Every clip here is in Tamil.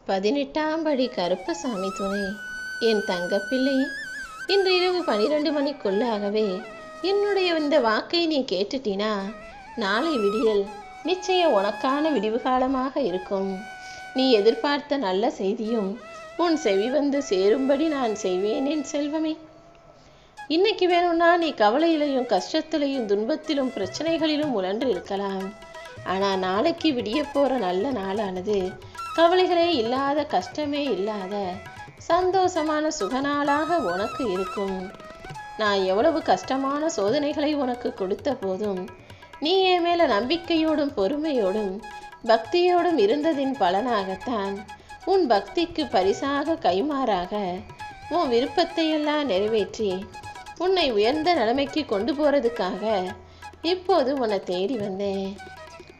18ஆம் படி கருப்பசாமி துணை. என் தங்கப்பிள்ளை, இன்று இரவு 12 மணிக்குள்ளாகவே என்னுடைய இந்த வாக்கை நீ கேட்டுட்டினா நாளை விடியல் நிச்சயம் உனக்கான விடிவு காலமாக இருக்கும். நீ எதிர்பார்த்த நல்ல செய்தியும் உன் செவி வந்து சேரும்படி நான் செய்வேன் என் செல்வமே. இன்னைக்கு வேணும்னா நீ கவலையிலையும் கஷ்டத்திலையும் துன்பத்திலும் பிரச்சனைகளிலும் உழன்று இருக்கலாம். ஆனால் நாளைக்கு விடிய போகிற நல்ல நாளானது கவலைகளே இல்லாத, கஷ்டமே இல்லாத சந்தோஷமான சுகநாளாக உனக்கு இருக்கும். நான் எவ்வளவு கஷ்டமான சோதனைகளை உனக்கு கொடுத்த போதும் நீ என் மேல நம்பிக்கையோடும் பொறுமையோடும் பக்தியோடும் இருந்ததின் பலனாகத்தான் உன் பக்திக்கு பரிசாக கைமாறாக உன் விருப்பத்தை எல்லாம் நிறைவேற்றி உன்னை உயர்ந்த நிலைமைக்கு கொண்டு போறதுக்காக இப்போது உன்னை தேடி வந்தேன்.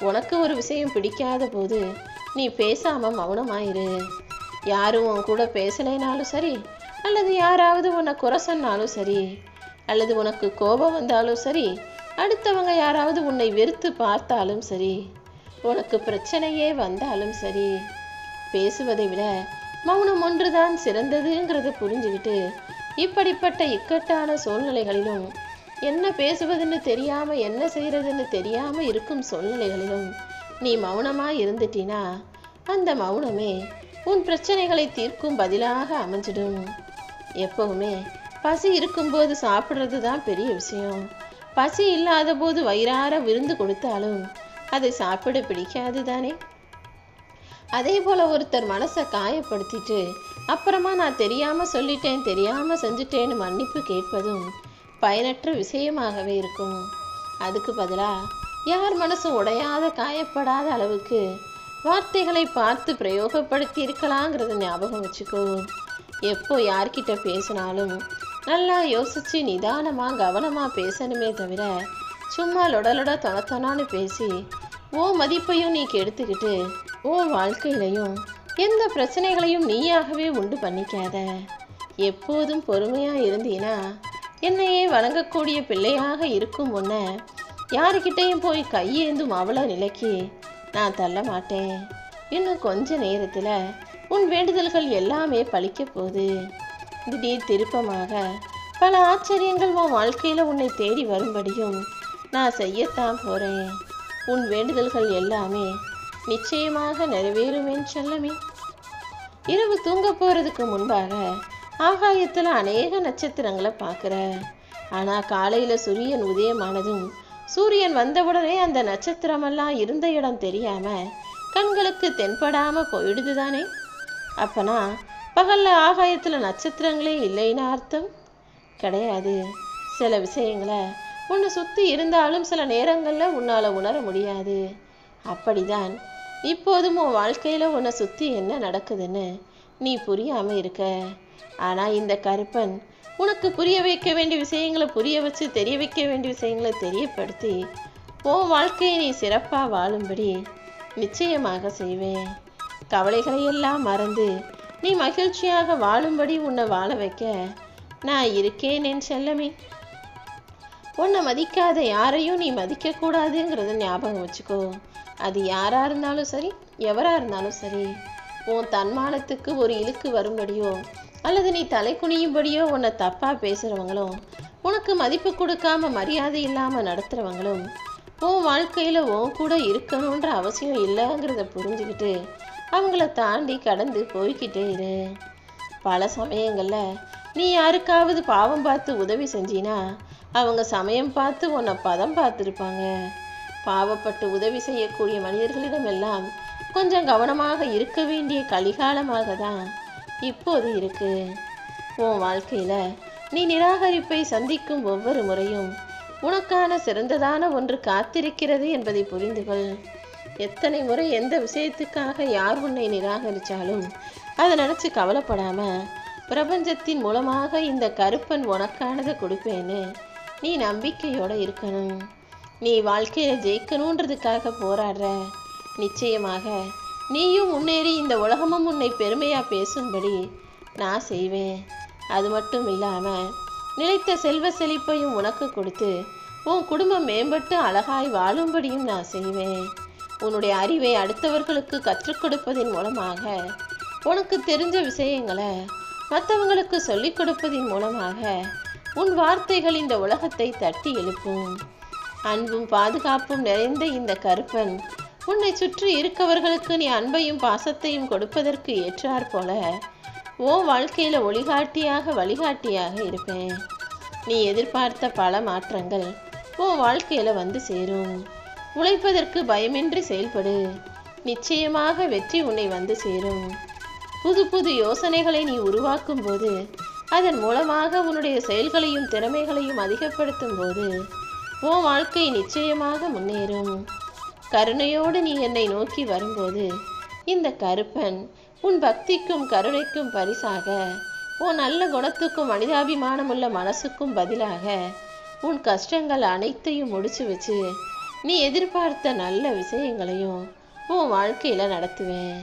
உனக்கு ஒரு விஷயம் பிடிக்காத போது நீ பேசாம மௌனமாயிரு. யாரும் உன் கூட பேசலைனாலும் சரி, அல்லது யாராவது உன்னை குறை சொன்னாலும் சரி, அல்லது உனக்கு கோபம் வந்தாலும் சரி, அடுத்தவங்க யாராவது உன்னை வெறுத்து பார்த்தாலும் சரி, உனக்கு பிரச்சனையே வந்தாலும் சரி, பேசுவதை விட மௌனம் ஒன்றுதான் சிறந்ததுங்கிறத புரிஞ்சுக்கிட்டு இப்படிப்பட்ட இக்கட்டான சூழ்நிலைகளிலும் என்ன பேசுவதுன்னு தெரியாம என்ன செய்யறதுன்னு தெரியாம இருக்கும் சூழ்நிலைகளிலும் நீ மௌனமா இருந்துட்டினா அந்த மௌனமே உன் பிரச்சனைகளை தீர்க்கும் பதிலாக அமைஞ்சிடும். எப்பவுமே பசி இருக்கும்போது சாப்பிட்றது தான் பெரிய விஷயம். பசி இல்லாத போது வயிறார விருந்து கொடுத்தாலும் அதை சாப்பிட பிடிக்காது தானே. அதே போல ஒருத்தர் மனசை காயப்படுத்திட்டு அப்புறமா நான் தெரியாம சொல்லிட்டேன், தெரியாம செஞ்சுட்டேன்னு மன்னிப்பு கேட்பதும் பயனற்ற விஷயமாகவே இருக்கும். அதுக்கு பதிலா யார் மனசும் உடையாத, காயப்படாத அளவுக்கு வார்த்தைகளை பார்த்து பிரயோகப்படுத்தி இருக்கலாங்கிறத ஞாபகம் வச்சுக்கோ. எப்போ யார்கிட்ட பேசினாலும் நல்லா யோசிச்சு நிதானமா கவனமா பேசணுமே தவிர சும்மா லொடலொட தொணத்தொனான்னு பேசி ஓ மதிப்பையும் நீ கெடுத்துக்கிட்டு ஓ வாழ்க்கையிலையும் எந்த பிரச்சனைகளையும் நீயாகவே உண்டு பண்ணிக்காத. எப்போதும் பொறுமையா இருந்தீனா என்னையே வணங்கக்கூடிய பிள்ளையாக இருக்கும் உன்னை யாருக்கிட்டையும் போய் கையேந்தும் அவள நிலைக்கு நான் தள்ள மாட்டேன். இன்னும் கொஞ்ச நேரத்துல உன் வேண்டுதல்கள் எல்லாமே பலிக்க போகுது. திடீர் திருப்பமாக பல ஆச்சரியங்கள் உன் வாழ்க்கையில உன்னை தேடி வரும்படியும் நான் செய்யத்தான் போறேன். உன் வேண்டுதல்கள் எல்லாமே நிச்சயமாக நிறைவேறுமேன் செல்லமே. இரவு தூங்க போறதுக்கு முன்பாக ஆகாயத்துல அநேக நட்சத்திரங்களை பார்க்குற. ஆனா காலையில சூரியன் உதயமானதும் சூரியன் வந்தவுடனே அந்த நட்சத்திரமெல்லாம் இருந்த இடம் தெரியாம கண்களுக்கு தென்படாம போயிடுது தானே. அப்பனா பகல்ல ஆகாயத்துல நட்சத்திரங்களே இல்லைன்னு அர்த்தம் கிடையாது. சில விஷயங்களை உன்னை சுத்தி இருந்தாலும் சில நேரங்கள்ல உன்னால உணர முடியாது. அப்படிதான் இப்போதும் உன் வாழ்க்கையில உன்னை சுத்தி என்ன நடக்குதுன்னு நீ புரியாம இருக்க. ஆனா இந்த கருப்பன் உனக்கு புரிய வைக்க வேண்டிய விஷயங்களை புரிய வச்சு, தெரிய வைக்க வேண்டிய விஷயங்களை தெரியப்படுத்தி உன் வாழ்க்கையை நீ சிறப்பா வாழும்படி நிச்சயமாக செய்வேன். கவலைகளை எல்லாம் மறந்து நீ மகிழ்ச்சியாக வாழும்படி உன்னை வாழ வைக்க நான் இருக்கேன் என் செல்லமே. உன்னை மதிக்காத யாரையும் நீ மதிக்க கூடாதுங்கிறத ஞாபகம் வச்சுக்கோ. அது யாரா இருந்தாலும் சரி, எவரா இருந்தாலும் சரி. உன் தன்மானத்துக்கு ஒரு இழுக்கு வரும்படியோ அல்லது நீ தலை குனியும்படியோ உன்னை தப்பா பேசுறவங்களும், உனக்கு மதிப்பு கொடுக்காம மரியாதை இல்லாம நடத்துறவங்களும் உன் வாழ்க்கையில உன் கூட இருக்கணுன்ற அவசியம் இல்லைங்கிறத புரிஞ்சுக்கிட்டு அவங்கள தாண்டி கடந்து போய்கிட்டே இரு. பல சமயங்கள்ல நீ யாருக்காவது பாவம் பார்த்து உதவி செஞ்சினா அவங்க சமயம் பார்த்து உன்னை பதம் பார்த்துருப்பாங்க. பாவப்பட்டு உதவி செய்யக்கூடிய மனிதர்களிடமெல்லாம் கொஞ்சம் கவனமாக இருக்க வேண்டிய கலிகாலமாக தான் இப்போது இருக்கு. உன் வாழ்க்கையில நீ நிராகரிப்பை சந்திக்கும் ஒவ்வொரு முறையும் உனக்கான சிறந்ததான ஒன்று காத்திருக்கிறது என்பதை புரிந்துகொள். எத்தனை முறை எந்த விஷயத்துக்காக யார் உன்னை நிராகரிச்சாலும் அதை நினைச்சு கவலைப்படாம பிரபஞ்சத்தின் மூலமாக இந்த கருப்பன் உனக்கானதை கொடுப்பேன்னு நீ நம்பிக்கையோட இருக்கணும். நீ வாழ்க்கையில ஜெயிக்கணுன்றதுக்காக போராடுற. நிச்சயமாக நீயும் முன்னேறி இந்த உலகமும் உன்னை பெருமையா பேசும்படி நான் செய்வேன். அது மட்டும் இல்லாம நிலைத்த செல்வ செழிப்பையும் உனக்கு கொடுத்து உன் குடும்பம் மேம்பட்டு அழகாய் வாழும்படியும் நான் செய்வேன். உன்னுடைய அறிவை அடுத்தவர்களுக்கு கற்றுக் கொடுப்பதன் மூலமாக உனக்கு தெரிஞ்ச விஷயங்களை மற்றவங்களுக்கு சொல்லிக் கொடுப்பதின் மூலமாக உன் வார்த்தைகள் இந்த உலகத்தை தட்டி எழுப்பும். அன்பும் பாதுகாப்பும் நிறைந்த இந்த கருப்பன் உன்னை சுற்றி இருக்கவர்களுக்கு நீ அன்பையும் பாசத்தையும் கொடுப்பதற்கு ஏற்றாற் போல ஓ வாழ்க்கையில ஒளிகாட்டியாக வழிகாட்டியாக இருப்பேன். நீ எதிர்பார்த்த பல மாற்றங்கள் ஓ வாழ்க்கையில வந்து சேரும். உழைப்பதற்கு பயமின்றி செயல்படு. நிச்சயமாக வெற்றி உன்னை வந்து சேரும். புது புது யோசனைகளை நீ உருவாக்கும் போது, அதன் மூலமாக உன்னுடைய செயல்களையும் திறமைகளையும் அதிகப்படுத்தும் போது உன் வாழ்க்கை நிச்சயமாக முன்னேறும். கருணையோடு நீ என்னை நோக்கி வரும்போது இந்த கருப்பன் உன் பக்திக்கும் கருணைக்கும் பரிசாக, உன் நல்ல குணத்துக்கும் மனிதாபிமானமுள்ள மனசுக்கும் பதிலாக உன் கஷ்டங்கள் அனைத்தையும் முடிச்சு வச்சு நீ எதிர்பார்த்த நல்ல விஷயங்களையும் உன் வாழ்க்கையில நடத்துவேன்.